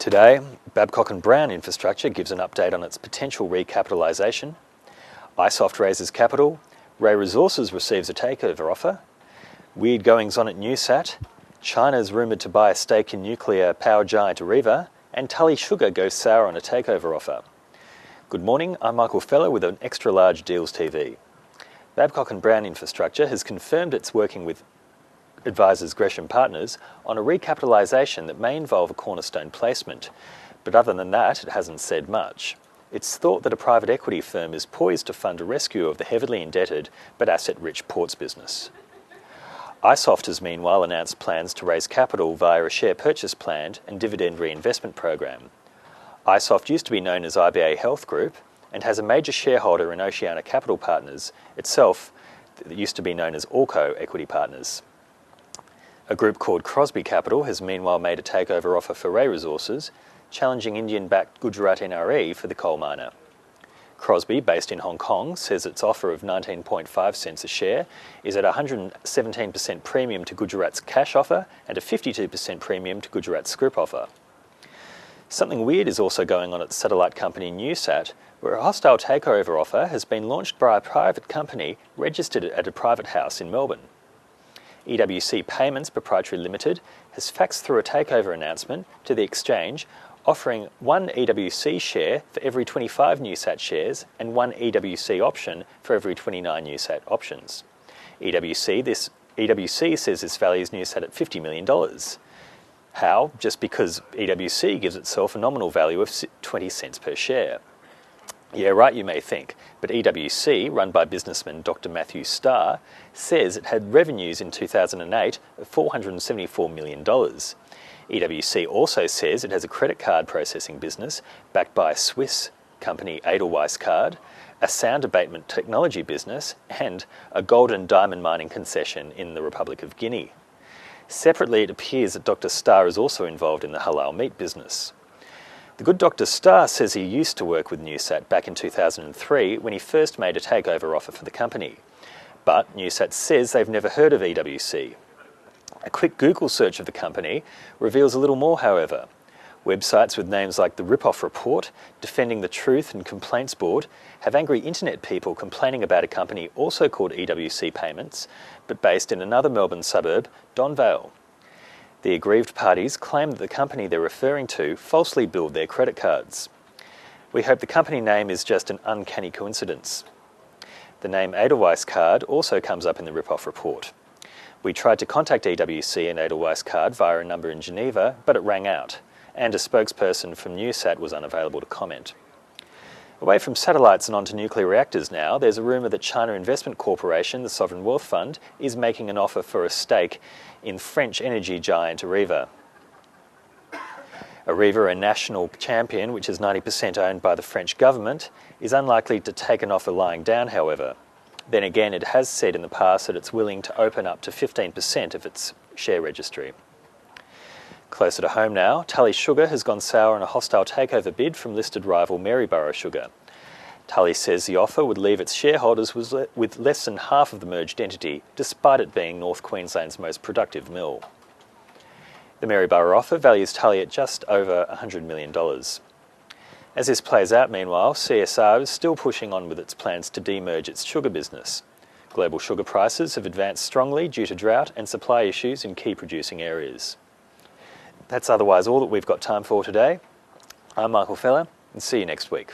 Today, Babcock Infrastructure gives an update on its potential recapitalisation. iSoft raises capital. Rey Resources receives a takeover offer. Weird goings on at Newsat. China's rumoured to buy a stake in nuclear power giant Areva. And Tully Sugar goes sour on a takeover offer. Good morning, I'm Michael Feller with an Extra Large Deals TV. Babcock Infrastructure has confirmed it's working with advisors Gresham Partners on a recapitalisation that may involve a cornerstone placement, but other than that it hasn't said much. It's thought that a private equity firm is poised to fund a rescue of the heavily indebted but asset-rich ports business. iSoft has meanwhile announced plans to raise capital via a share purchase plan and dividend reinvestment program. iSoft used to be known as IBA Health Group and has a major shareholder in Oceania Capital Partners, itself that used to be known as Orco Equity Partners. A group called Crosby Capital has meanwhile made a takeover offer for Rey Resources, challenging Indian-backed Gujarat NRE for the coal miner. Crosby, based in Hong Kong, says its offer of 19.5 cents a share is at a 117% premium to Gujarat's cash offer and a 52% premium to Gujarat's scrip offer. Something weird is also going on at the satellite company Newsat, where a hostile takeover offer has been launched by a private company registered at a private house in Melbourne. EWC Payments Proprietary Limited has faxed through a takeover announcement to the exchange offering 1 EWC share for every 25 Newsat shares and 1 EWC option for every 29 Newsat options. EWC says this values Newsat at $50 million. How? Just because EWC gives itself a nominal value of 20 cents per share. Yeah, right, you may think, but EWC, run by businessman Dr. Matthew Starr, says it had revenues in 2008 of $474 million. EWC also says it has a credit card processing business backed by a Swiss company Edelweiss Card, a sound abatement technology business, and a gold and diamond mining concession in the Republic of Guinea. Separately, it appears that Dr. Starr is also involved in the halal meat business. The good Dr. Starr says he used to work with Newsat back in 2003 when he first made a takeover offer for the company. But Newsat says they've never heard of EWC. A quick Google search of the company reveals a little more, however. Websites with names like the Rip-Off Report, Defending the Truth and Complaints Board have angry internet people complaining about a company also called EWC Payments, but based in another Melbourne suburb, Don Vale. The aggrieved parties claim that the company they're referring to falsely billed their credit cards. We hope the company name is just an uncanny coincidence. The name Edelweiss Card also comes up in the Rip-Off Report. We tried to contact EWC and Edelweiss Card via a number in Geneva, but it rang out, and a spokesperson from Newsat was unavailable to comment. Away from satellites and onto nuclear reactors now, there's a rumour that China Investment Corporation, the Sovereign Wealth Fund, is making an offer for a stake in French energy giant Areva. Areva, a national champion which is 90% owned by the French government, is unlikely to take an offer lying down, however. Then again, it has said in the past that it's willing to open up to 15% of its share registry. Closer to home now, Tully Sugar has gone sour on a hostile takeover bid from listed rival Maryborough Sugar. Tully says the offer would leave its shareholders with less than half of the merged entity, despite it being North Queensland's most productive mill. The Maryborough offer values Tully at just over $100 million. As this plays out, meanwhile, CSR is still pushing on with its plans to demerge its sugar business. Global sugar prices have advanced strongly due to drought and supply issues in key producing areas. That's otherwise all that we've got time for today. I'm Michael Feller, and see you next week.